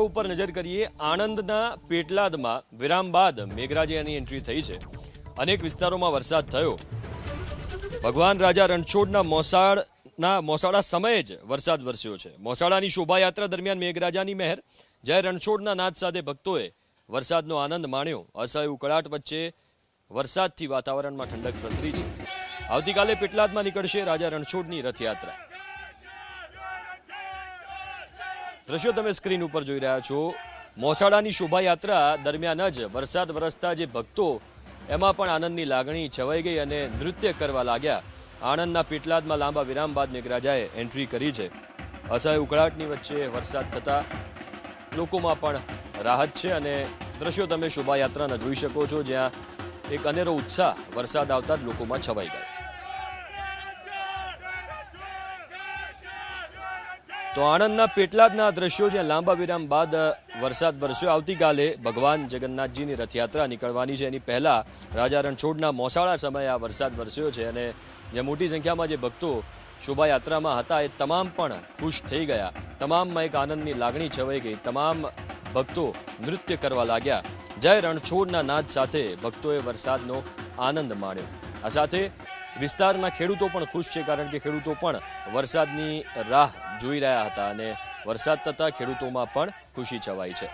ઉપર નજર કરીએ આણંદના પેટલાદમાં વિરામ બાદ મેઘરાજાની એન્ટ્રી થઈ છે। અનેક વિસ્તારોમાં વરસાદ થયો। ભગવાન રાજા રણછોડના મોસાળા સમયે જ વરસાદ વરસ્યો છે। મોસાળાની શોભાયાત્રા દરમિયાન મેઘરાજાની મહેર, જય રણછોડના નાદ સાથે ભક્તોએ વરસાદનો આનંદ માણ્યો। અસહ્ય ઉકળાટ વચ્ચે વરસાદથી વાતાવરણમાં ઠંડક પ્રસરી છે। આવતીકાલે પેટલાદમાં નીકળશે રાજા રણછોડની રથયાત્રા। દ્રશ્યો તમે સ્ક્રીન ઉપર જોઈ રહ્યા છો। મોસાળાની શોભાયાત્રા દરમિયાન જ વરસાદ વરસતા જે ભક્તો એમાં પણ આનંદની લાગણી છવાઈ ગઈ અને નૃત્ય કરવા લાગ્યા। આણંદના પેટલાદમાં લાંબા વિરામ બાદ મેઘરાજાએ એન્ટ્રી કરી છે। અસહ્ય ઉકળાટની વચ્ચે વરસાદ થતા લોકોમાં પણ રાહત છે અને દ્રશ્યો તમે શોભાયાત્રાના જોઈ શકો છો, જ્યાં એક અનેરો ઉત્સાહ વરસાદ આવતા જ લોકોમાં છવાઈ ગયો। તો આણંદના પેટલાદના દ્રશ્યો, જ્યાં લાંબા વિરામ બાદ વરસાદ વરસ્યો। આવતીકાલે ભગવાન જગન્નાથજીની રથયાત્રા નીકળવાની છે। એની પહેલા રાજા રણછોડના મોસાળા સમયે આ વરસાદ વરસ્યો છે અને જે મોટી સંખ્યામાં જે ભક્તો શોભાયાત્રામાં હતા એ તમામ પણ ખુશ થઈ ગયા। તમામમાં એક આનંદની લાગણી છવાઈ ગઈ। તમામ ભક્તો નૃત્ય કરવા લાગ્યા। જય રણછોડના નાદ સાથે ભક્તોએ વરસાદનો આનંદ માણ્યો। આ સાથે વિસ્તારના ખેડૂતો પણ ખુશ છે, કારણ કે ખેડૂતો પણ વરસાદની રાહ જોઈ રહ્યા હતા અને વરસાદ થતા ખેડૂતોમાં પણ ખુશી છવાઈ છે।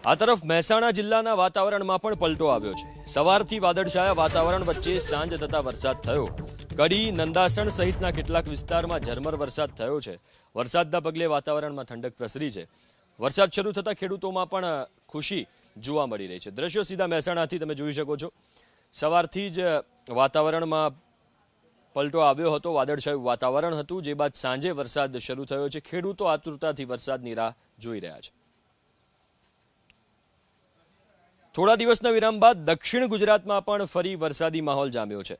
આ તરફ મહેસાણા જિલ્લાના વાતાવરણમાં પણ પલટો આવ્યો છે। સવારથી વાદળછાયા વાતાવરણ વચ્ચે સાંજ થતા વરસાદ થયો। કડી, નંદાસણ સહિતના કેટલાક વિસ્તારમાં ઝરમર વરસાદ થયો છે। વરસાદના પગલે વાતાવરણમાં ઠંડક પ્રસરી છે। વરસાદ શરૂ થતા ખેડૂતોમાં પણ ખુશી જોવા મળી રહી છે। દ્રશ્યો સીધા મહેસાણાથી તમે જોઈ શકો છો। સવારથી જ વાતાવરણમાં પલટો આવ્યો હતો, વાદળછાયું વાતાવરણ હતું, જે બાદ સાંજે વરસાદ શરૂ થયો છે। ખેડૂતો આતુરતાથી વરસાદની રાહ જોઈ રહ્યા છે। થોડા દિવસના વિરામ બાદ દક્ષિણ ગુજરાતમાં પણ ફરી વરસાદી માહોલ જામ્યો છે।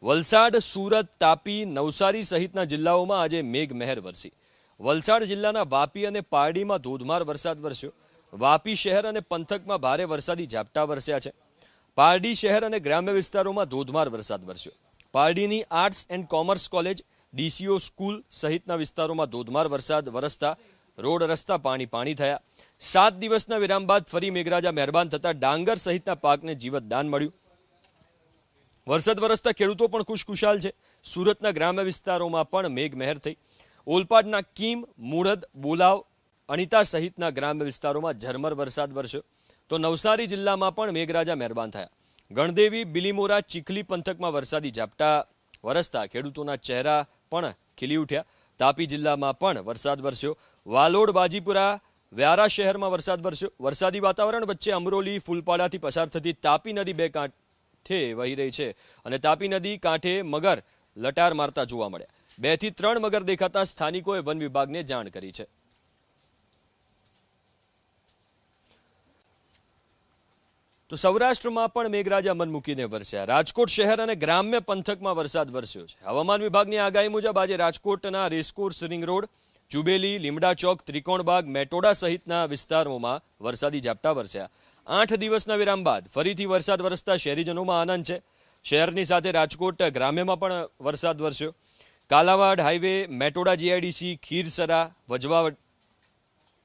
વલસાડ, સુરત, તાપી, નવસારી સહિતના જિલ્લાઓમાં આજે મેઘમહેર વરસી। વલસાડ જિલ્લાના વાપી અને પારડીમાં ધોધમાર વરસાદ વરસ્યો। વાપી શહેર અને પંથકમાં ભારે વરસાદી ઝાપટા વરસ્યા છે। પારડી શહેર અને ગ્રામ્ય વિસ્તારોમાં ધોધમાર વરસાદ વરસ્યો। પારડીની arts and commerce college, DCO school સહિતના વિસ્તારોમાં ધોધમાર વરસાદ વરસતા રોડ રસ્તા પાણી થયા। 7 દિવસના વિરામ બાદ ફરી મેઘરાજા મહેરબાન થતા ડાંગર સહિતના પાકને જીવતદાન મળ્યું। વરસાદ વરસતા ખેડૂતો પણ ખુશખુશાલ છે। સુરતના ગ્રામ્ય વિસ્તારોમાં પણ મેઘમહેર થઈ। ઓલપાડના કીમ, મુળદ, બોલાવ, અણીતા સહિતના ગ્રામ્ય વિસ્તારોમાં ઝરમર વરસાદ વરસ્યો। તો નવસારી જિલ્લામાં પણ મેઘરાજા મહેરબાન થયા। ગણદેવી, બિલીમોરા, ચીખલી પંથકમાં વરસાદી ઝાપટા વરસતા ખેડૂતોના ચહેરા પણ ખીલી ઉઠ્યા। તાપી જિલ્લામાં પણ વરસાદ વરસ્યો। વાલોડ, બાજીપુરા, વ્યારા શહેરમાં વરસાદ વરસ્યો। વરસાદી વાતાવરણ વચ્ચે અમરોલી, ફૂલપાડાથી પસાર થતી તાપી નદી બે કાંઠે વહી રહી છે અને તાપી નદી કાંઠે મગર લટાર મારતા જોવા મળ્યા। 2 થી 3 મગર દેખાતા સ્થાનિકોએ વન વિભાગને જાણ કરી છે। તો સૌરાષ્ટ્રમાં પણ મેઘરાજા મન મૂકીને વરસ્યા। રાજકોટ શહેર અને ગ્રામ્ય પંથકમાં વરસાદ વરસ્યો છે। હવામાન વિભાગની આગાહી મુજબ આજે રાજકોટના રેસકોર્સ રિંગ રોડ, જુબેલી, લીમડા ચોક, ત્રિકોણબાગ, મેટોડા સહિતના વિસ્તારોમાં વરસાદી ઝાપટા વરસ્યા। 8 દિવસના વિરામ બાદ ફરીથી વરસાદ વરસતા શહેરીજનોમાં આનંદ છે। શહેરની સાથે રાજકોટ ગ્રામ્યમાં પણ વરસાદ વરસ્યો। કાલાવાડ હાઈવે, મેટોડા જીઆઈડીસી, ખીરસરા,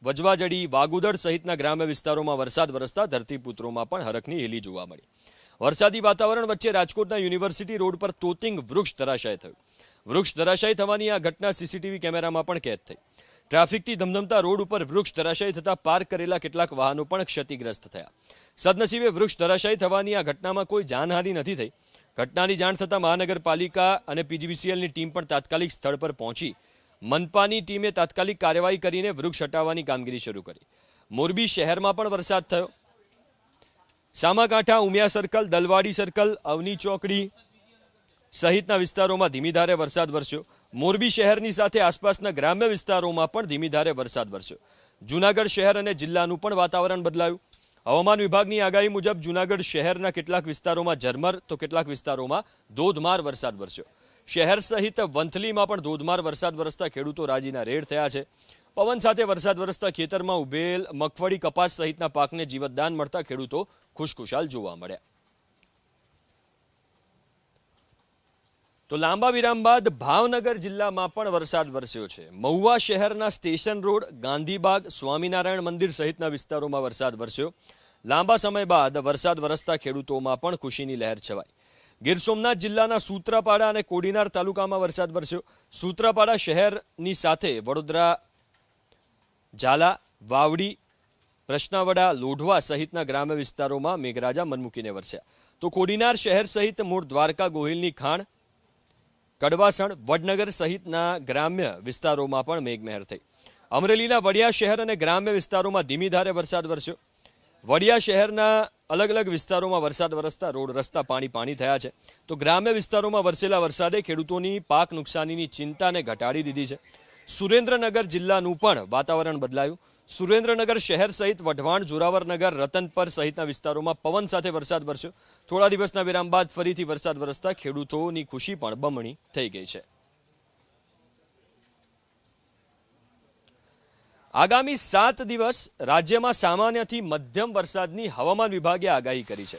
વજવાજડી, વાગુદડ સહિતના ગ્રામ્ય વિસ્તારોમાં વરસાદ વરસતા ધરતીપુત્રોમાં પણ હરખની હેલી જોવા મળી। વરસાદી વાતાવરણ વચ્ચે રાજકોટના યુનિવર્સિટી રોડ પર તોતિંગ વૃક્ષ ધરાશાય થયું। વૃક્ષ ધરાશાયી થવાની આ ઘટના સીસીટીવી કેમેરામાં પણ કેદ થઈ। ટ્રાફિકથી ધમધમતા રોડ ઉપર વૃક્ષ ધરાશાયી થતા પાર્ક કરેલા કેટલાક વાહનો પણ ક્ષતિગ્રસ્ત થયા। સદનસીબે વૃક્ષ ધરાશાયી થવાની આ ઘટનામાં કોઈ જાનહાનિ નથી થઈ। ઘટનાની જાણ થતાં મહાનગરપાલિકા અને પીજીવીસીએલની ટીમ પણ તાત્કાલિક સ્થળ પર પહોંચી મનપાની ટીમે તાત્કાલિક કાર્યવાહી કરીને વૃક્ષ હટાવવાની કામગીરી શરૂ કરી। મોરબી શહેરમાં પણ વરસાદ થયો। સામાકાંઠા, ઉમિયા સર્કલ, દલવાડી સર્કલ, અવની ચોકડી સહિતના વિસ્તારોમાં ધીમી ધારે વરસાદ વરસ્યો। મોરબી શહેરની સાથે આસપાસના ગ્રામ્ય વિસ્તારોમાં પણ ધીમી ધારે વરસાદ વરસ્યો। જૂનાગઢ શહેર અને જિલ્લાનું પણ વાતાવરણ બદલાયું। હવામાન વિભાગની આગાહી મુજબ જૂનાગઢ શહેરના કેટલાક વિસ્તારોમાં ઝરમર તો કેટલાક વિસ્તારોમાં ધોધમાર વરસાદ વરસ્યો। શહેર સહિત વંથલીમાં પણ ધોધમાર વરસાદ વરસતા ખેડૂતો રાજીના રેડ થયા છે। પવન સાથે વરસાદ વરસતા ખેતરમાં ઉભેલ મગફળી, કપાસ સહિતના પાકને જીવતદાન મળતા ખેડૂતો ખુશખુશાલ જોવા મળ્યા। તો લાંબા વિરામ બાદ ભાવનગર જિલ્લામાં પણ વરસાદ વરસ્યો છે। મહુવા શહેરના સ્ટેશન રોડ, ગાંધીબાગ, સ્વામિનારાયણ મંદિર સહિતના વિસ્તારોમાં વરસાદ વરસ્યો। લાંબા સમય બાદ વરસાદ વરસતા ખેડૂતોમાં પણ ખુશીની લહેર છવાઈ। ગીર સોમનાથ જિલ્લાના સૂત્રાપાડા અને કોડીનાર તાલુકામાં વરસાદ વરસ્યો। સૂત્રાપાડા શહેરની સાથે વડોદરા, ઝાલા, વાવડી, પ્રશ્નાવડા, લોઢવા સહિતના ગ્રામ્ય વિસ્તારોમાં મેઘરાજા મન મૂકીને વરસ્યા। તો કોડીનાર શહેર સહિત મૂળ દ્વારકા, ગોહિલની ખાણ, કડવાસણ, વડનગર સહિતના ગ્રામ્ય વિસ્તારોમાં પણ મેઘમહેર થઈ। અમરેલીના વડિયા શહેર અને ગ્રામ્ય વિસ્તારોમાં ધીમી ધારે વરસાદ વરસ્યો। વડિયા શહેરના અલગ અલગ વિસ્તારોમાં વરસાદ વરસતા રોડ રસ્તા પાણી થયા છે। તો ગ્રામ્ય વિસ્તારોમાં વરસેલા વરસાદે ખેડૂતોની પાક નુકસાનીની ચિંતાને ઘટાડી દીધી છે। સુરેન્દ્રનગર જિલ્લાનું પણ વાતાવરણ બદલાયું। સુરેન્દ્રનગર શહેર સહિત વઢવાણ, જોરાવરનગર, રતનપર સહિતના વિસ્તારોમાં પવન સાથે વરસાદ વરસ્યો। થોડા દિવસના વિરામ બાદ ફરીથી વરસાદ વરસતા ખેડૂતોની ખુશી પણ બમણી થઈ ગઈ છે। આગામી 7 દિવસ રાજ્યમાં સામાન્યથી મધ્યમ વરસાદની હવામાન વિભાગે આગાહી કરી છે।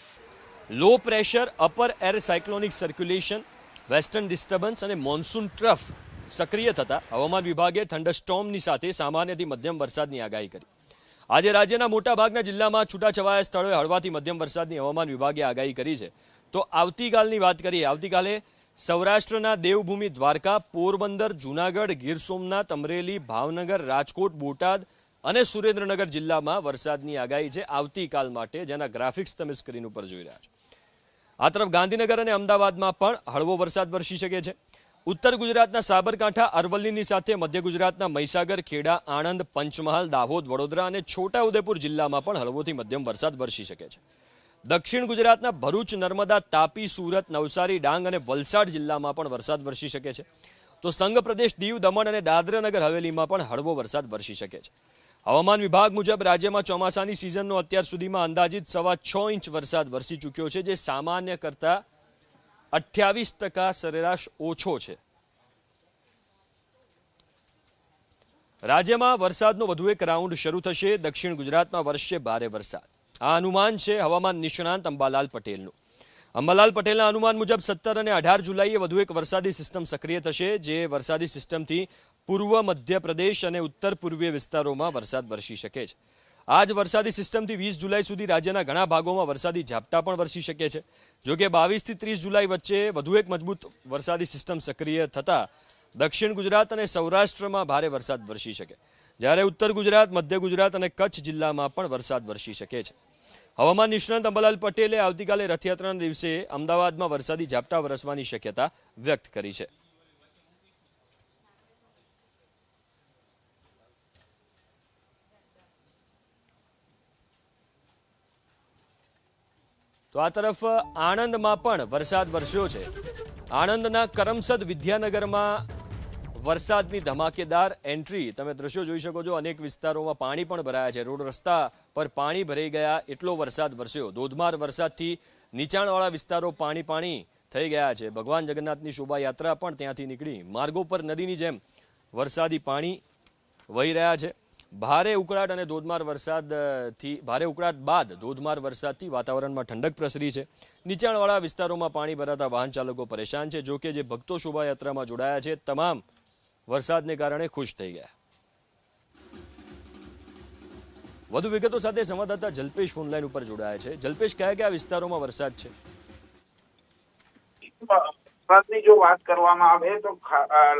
Low pressure, upper air cyclonic circulation, western disturbance અને મોન્સૂન ટ્રફ સક્રિય થતા હવામાન વિભાગે થંડરસ્ટોર્મની સાથે સામાન્યથી મધ્યમ વરસાદની આગાહી કરી। આજે રાજ્યના મોટાભાગના જિલ્લામાં છૂટાછવાયા સ્થળોએ હળવાથી મધ્યમ વરસાદની હવામાન વિભાગે આગાહી કરી છે। તો આવતીકાલની વાત કરીએ, આવતીકાલે સૌરાષ્ટ્રના દેવભૂમિ દ્વારકા, પોરબંદર, જૂનાગઢ, ગીર સોમનાથ, અમરેલી, ભાવનગર, રાજકોટ, બોટાદ અને સુરેન્દ્રનગર જિલ્લામાં વરસાદની આગાહી છે આવતીકાલ માટે, જેના ગ્રાફિક્સ તમે સ્ક્રીન ઉપર જોઈ રહ્યા છો। આ તરફ ગાંધીનગર અને અમદાવાદમાં પણ હળવો વરસાદ વરસી શકે છે। ઉત્તર ગુજરાતના સાબરકાંઠા, અરવલ્લીની સાથે મધ્ય ગુજરાતના મહીસાગર, ખેડા, આણંદ, પંચમહાલ, દાહોદ, વડોદરા અને છોટાઉદેપુર જિલ્લામાં પણ હળવોથી મધ્યમ વરસાદ વરસી શકે છે। દક્ષિણ ગુજરાતના ભરૂચ, નર્મદા, તાપી, સુરત, નવસારી, ડાંગ અને વલસાડ જિલ્લામાં પણ વરસાદ વરસી શકે છે। તો સંઘ પ્રદેશ દીવ, દમણ અને દાદરાનગર હવેલીમાં પણ હળવો વરસાદ વરસી શકે છે। હવામાન વિભાગ મુજબ રાજ્યમાં ચોમાસાની સિઝનનો અત્યાર સુધીમાં અંદાજિત 6.25 ઇંચ વરસાદ વરસી ચૂક્યો છે, જે સામાન્ય કરતાં 28% સરેરાશ ઓછો છે। રાજ્યમાં વરસાદનો વધુ એક રાઉન્ડ શરૂ થશે। દક્ષિણ ગુજરાતમાં વરસશે ભારે વરસાદ, આ અનુમાન છે હવામાન નિષ્ણાંત અંબાલાલ પટેલનું। અંબાલાલ પટેલના અનુમાન મુજબ 17 અને 18 જુલાઈએ વધુ એક વરસાદી સિસ્ટમ સક્રિય થશે, જે વરસાદી સિસ્ટમથી પૂર્વ મધ્યપ્રદેશ અને ઉત્તર પૂર્વીય વિસ્તારોમાં વરસાદ વરસી શકે છે। આ જ વરસાદી સિસ્ટમથી 20 જુલાઈ સુધી રાજ્યના ઘણા ભાગોમાં વરસાદી ઝાપટા પણ વરસી શકે છે। જોકે 22 થી 30 જુલાઈ વચ્ચે વધુ એક મજબૂત વરસાદી સિસ્ટમ સક્રિય થતા દક્ષિણ ગુજરાત અને સૌરાષ્ટ્રમાં ભારે વરસાદ વરસી શકે, જ્યારે ઉત્તર ગુજરાત, મધ્ય ગુજરાત અને કચ્છ જિલ્લામાં પણ વરસાદ વરસી શકે છે। હવામાન નિષ્ણાંત અંબાલાલ પટેલે આવતીકાલે રથયાત્રાના દિવસે અમદાવાદમાં વરસાદી ઝાપટા વરસવાની શક્યતા વ્યક્ત કરી છે। તો આ તરફ આણંદમાં પણ વરસાદ વરસ્યો છે। આણંદના કરમસદ વિદ્યાનગરમાં વરસાદની ધમાકેદાર એન્ટ્રી, તમે દ્રશ્યો જોઈ શકો છો। અનેક વિસ્તારોમાં પાણી પણ ભરાયા છે, રોડ રસ્તા પર પાણી ભરાઈ ગયા એટલો વરસાદ વરસ્યો। ધોધમાર વરસાદથી નીચાણવાળા વિસ્તારો પાણી થઈ ગયા છે। ભગવાન જગન્નાથની શોભાયાત્રા પણ ત્યાંથી નીકળી માર્ગો પર નદીની જેમ વરસાદી પાણી વહી રહ્યા છે। ભારે ઉકળાટ અને ધોધમાર બાદ ધોધમાર વરસાદથી વાતાવરણમાં ઠંડક પ્રસરી છે। નીચાણવાળા વિસ્તારોમાં પાણી ભરાતા વાહન ચાલકો પરેશાન છે। જોકે જે ભક્તો શોભાયાત્રામાં જોડાયા છે તમામ વરસાદને કારણે ખુશ થઈ ગયા। વધુ વિગતો સાથે સંવાદદાતા જલ્પેશ ફોનલાઈન ઉપર જોડાયા છે। જલ્પેશ, કયા વિસ્તારોમાં વરસાદ છે? વરસાદની જો વાત કરવામાં આવે તો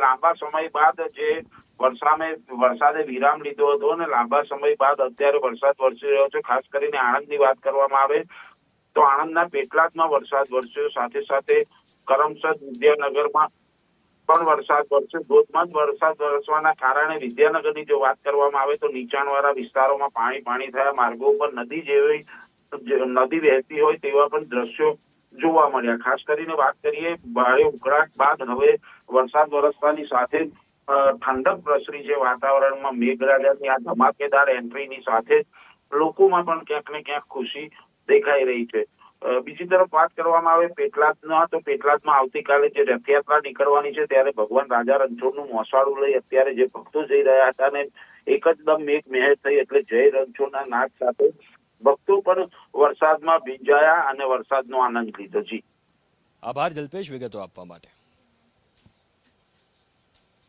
લાંબા સમય બાદ જે વરસાદે વિરામ લીધો હતો અને લાંબા સમય બાદ અત્યારે વરસાદ વરસી રહ્યો છે। ખાસ કરીને આણંદની વાત કરવામાં આવે તો આણંદના પેટલાદમાં વરસાદ વરસ્યો, સાથે સાથે કરમસદ, વિદ્યાનગરમાં પણ વરસાદ વરસ્યો। ધોધમાર વરસાદ વરસવાના કારણે વિદ્યાનગરની જો વાત કરવામાં આવે તો નીચાણવાળા વિસ્તારોમાં પાણી થયા। માર્ગો ઉપર નદી વહેતી હોય તેવા પણ દ્રશ્યો જોવા મળ્યા। ખાસ કરીને વાત કરીએ, ભારે ઉકળાટ બાદ હવે વરસાદ વરસવાની સાથે ઠંડક પ્રસરી છે વાતાવરણમાં। મેઘરાજાની આ ધમાકેદાર એન્ટ્રીની સાથે લોકોમાં પણ ક્યાંક ને ક્યાંક ખુશી દેખાઈ રહી છે। બીજી તરફ વાત કરવામાં આવે પેટલાદમાં, તો પેટલાદમાં આવતીકાલે જે રથયાત્રા નીકળવાની છે ત્યારે ભગવાન રાજા રણછોડનું મોસાળું લઈ અત્યારે જે ભક્તો જઈ રહ્યા હતા ને એકદમ મેઘ મહેર થઈ, એટલે જય રણછોડના નાદ સાથે ભક્તો પણ વરસાદમાં ભીંજાયા અને વરસાદનો આનંદ લીધો। જી, આભાર જલ્પેશ વિગતો આપવા માટે।